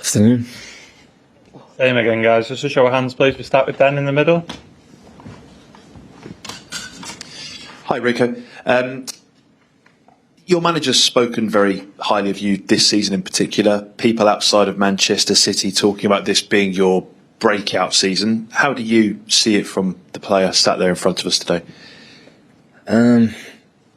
Afternoon. Same again, guys. Just a show of hands, please. We start with Ben in the middle. Hi, Rico. Your manager's spoken very highly of you this season in particular. People outside of Manchester City talking about this being your breakout season. How do you see it from the player sat there in front of us today?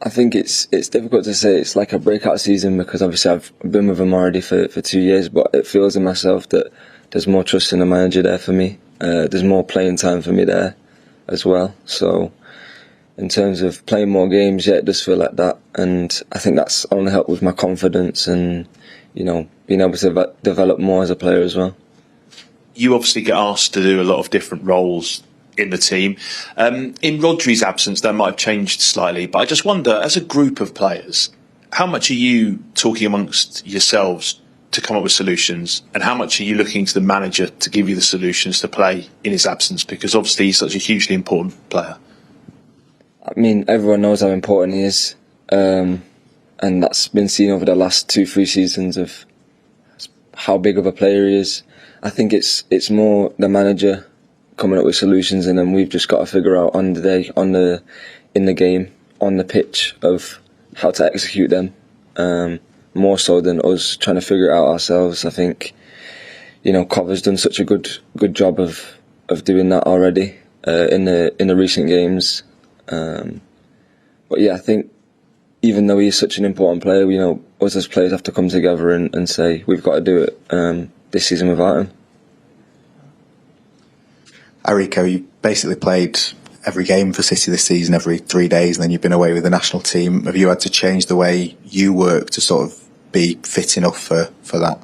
I think it's difficult to say it's like a breakout season because obviously I've been with him already for 2 years, but it feels in myself that there's more trust in the manager there for me. There's more playing time for me there as well. So in terms of playing more games, yeah, it does feel like that, and I think that's only helped with my confidence and, you know, being able to develop more as a player as well. You obviously get asked to do a lot of different roles in the team. In Rodri's absence, that might have changed slightly, but I just wonder, as a group of players, how much are you talking amongst yourselves to come up with solutions, and how much are you looking to the manager to give you the solutions to play in his absence? Because obviously he's such a hugely important player. I mean, everyone knows how important he is, and that's been seen over the last 2-3 seasons of how big of a player he is. I think it's more the manager coming up with solutions, and then we've just got to figure out on the day, in the game, on the pitch, of how to execute them. More so than us trying to figure it out ourselves. I think, you know, Cover's done such a good job of doing that already in the recent games. But yeah, I think even though he's such an important player, you know, us as players have to come together and say we've got to do it this season without him. Rico, you basically played every game for City this season, every 3 days, and then you've been away with the national team. Have you had to change the way you work to sort of be fit enough for that?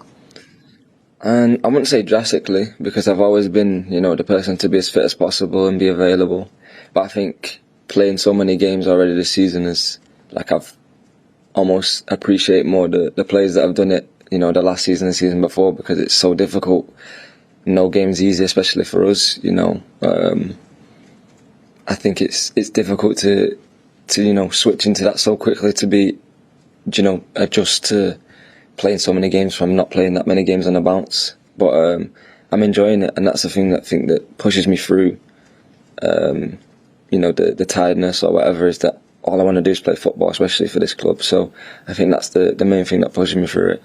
And I wouldn't say drastically, because I've always been, you know, the person to be as fit as possible and be available. But I think playing so many games already this season is like I've almost appreciate more the players that have done it, you know, the last season and the season before, because it's so difficult. No game's easy, especially for us, you know. I think it's difficult to you know, switch into that so quickly, to be, you know, adjust to playing so many games from not playing that many games on a bounce. But I'm enjoying it, and that's the thing that pushes me through. You know, the tiredness or whatever, is that all I want to do is play football, especially for this club. So I think that's the main thing that pushes me through it.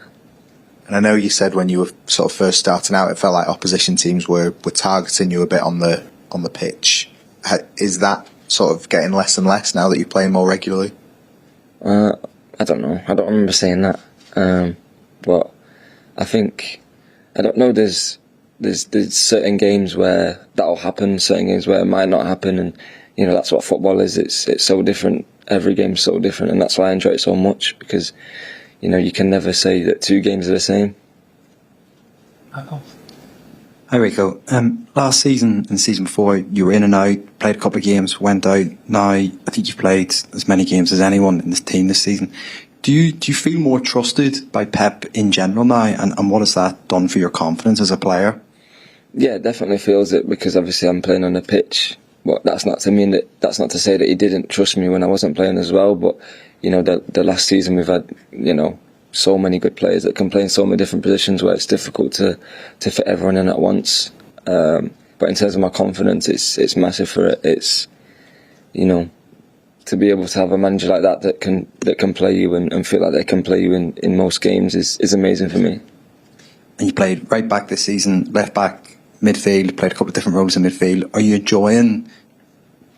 And I know you said when you were sort of first starting out, it felt like opposition teams were targeting you a bit on the pitch. Is that sort of getting less and less now that you're playing more regularly? I don't know. I don't remember saying that. But I think, I don't know, there's certain games where that'll happen, certain games where it might not happen, and, you know, that's what football is. It's so different. Every game's so different, and that's why I enjoy it so much, because, you know, you can never say that 2 games are the same. Hi Rico. Last season and season before, you were in and out, played a couple of games, went out. Now I think you've played as many games as anyone in this team this season. Do you feel more trusted by Pep in general now, and what has that done for your confidence as a player? Yeah, it definitely feels it, because obviously I'm playing on the pitch, but that's not to say that he didn't trust me when I wasn't playing as well. But, you know, the last season we've had, you know, so many good players that can play in so many different positions where it's difficult to fit everyone in at once. But in terms of my confidence, it's massive for it. It's, you know, to be able to have a manager like that can play you and feel like they can play you in most games is amazing for me. And you played right back this season, left back, midfield, played a couple of different roles in midfield. Are you enjoying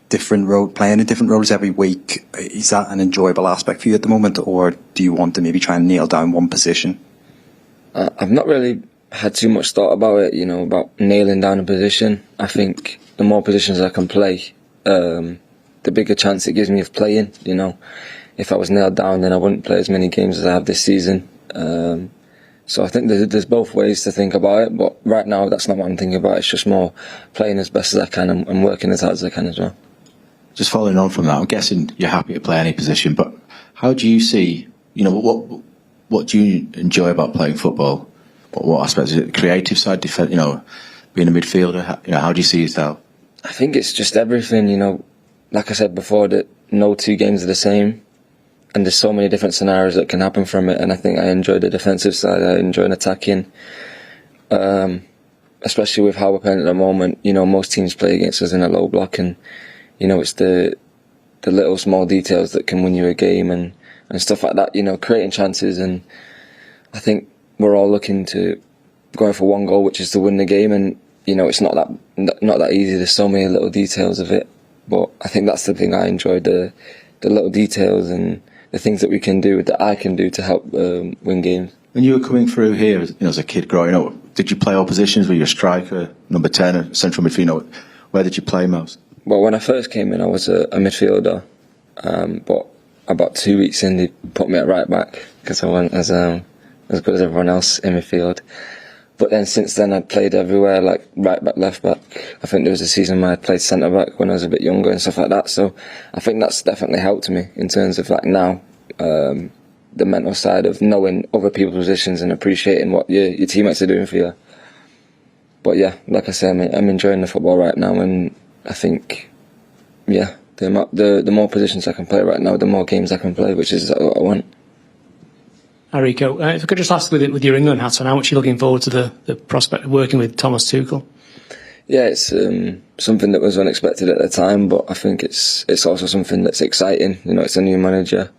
playing in different roles every week? Is that an enjoyable aspect for you at the moment, or do you want to maybe try and nail down one position? I've not really had too much thought about it, you know, about nailing down a position. I think the more positions I can play, the bigger chance it gives me of playing, you know. If I was nailed down, then I wouldn't play as many games as I have this season. So I think there's both ways to think about it, but right now that's not what I'm thinking about. It's just more playing as best as I can and working as hard as I can as well. Just following on from that, I'm guessing you're happy to play any position, but how do you see, you know, what do you enjoy about playing football? What aspects? Is it the creative side, defense, you know, being a midfielder? You know, how do you see yourself? I think it's just everything, you know. Like I said before, that no 2 games are the same, and there's so many different scenarios that can happen from it, and I think I enjoy the defensive side, I enjoy attacking. especially with how we're playing at the moment. You know, most teams play against us in a low block, and you know, it's the little small details that can win you a game and stuff like that. You know, creating chances, and I think we're all looking to going for one goal, which is to win the game. And you know, it's not that easy. There's so many little details of it, but I think that's the thing I enjoy, the little details and the things that we can do, that I can do to help win games. When you were coming through here, as a kid growing up, did you play all positions? Were you a striker, number 10, a central midfielder? Where did you play most? Well, when I first came in, I was a midfielder, but about 2 weeks in, they put me at right back because I wasn't as good as everyone else in midfield. But then since then, I'd played everywhere, like right back, left back. I think there was a season where I played centre back when I was a bit younger and stuff like that. So I think that's definitely helped me in terms of like now, the mental side of knowing other people's positions and appreciating what your teammates are doing for you. But yeah, like I said, I'm enjoying the football right now, and I think, yeah, the more positions I can play right now, the more games I can play, which is what I want. Hi Rico, if I could just ask with your England hat on, how much are you looking forward to the prospect of working with Thomas Tuchel? Yeah, it's something that was unexpected at the time, but I think it's also something that's exciting. You know, it's a new manager,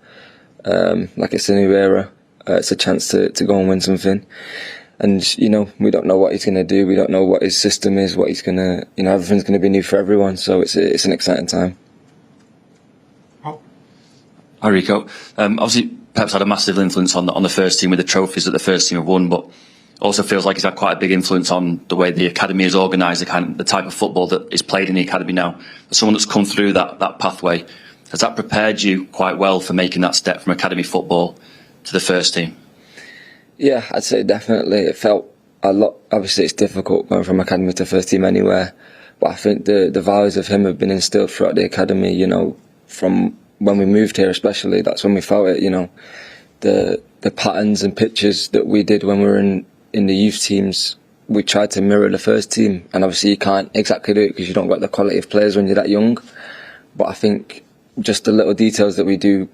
like it's a new era. It's a chance to go and win something. And, you know, we don't know what he's going to do. We don't know what his system is, what he's going to, you know, everything's going to be new for everyone. So it's an exciting time. Hi Rico. Obviously, Pep's had a massive influence on the first team with the trophies that the first team have won, but also feels like he's had quite a big influence on the way the academy is organised, the type of football that is played in the academy now. As someone that's come through that pathway, has that prepared you quite well for making that step from academy football to the first team? Yeah, I'd say definitely. It felt a lot. Obviously, it's difficult going from academy to first team anywhere, but I think the values of him have been instilled throughout the academy. You know, from when we moved here, especially, that's when we felt it. You know, the patterns and pictures that we did when we were in the youth teams, we tried to mirror the first team, and obviously you can't exactly do it because you don't got the quality of players when you're that young. But I think just the little details that we do,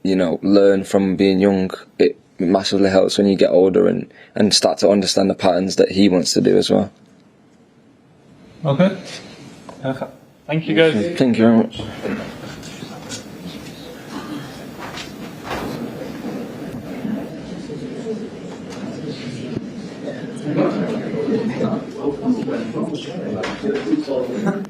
you know, learn from being young, it massively helps when you get older and start to understand the patterns that he wants to do as well. Okay. Thank you, guys. Thank you very much. Thank you.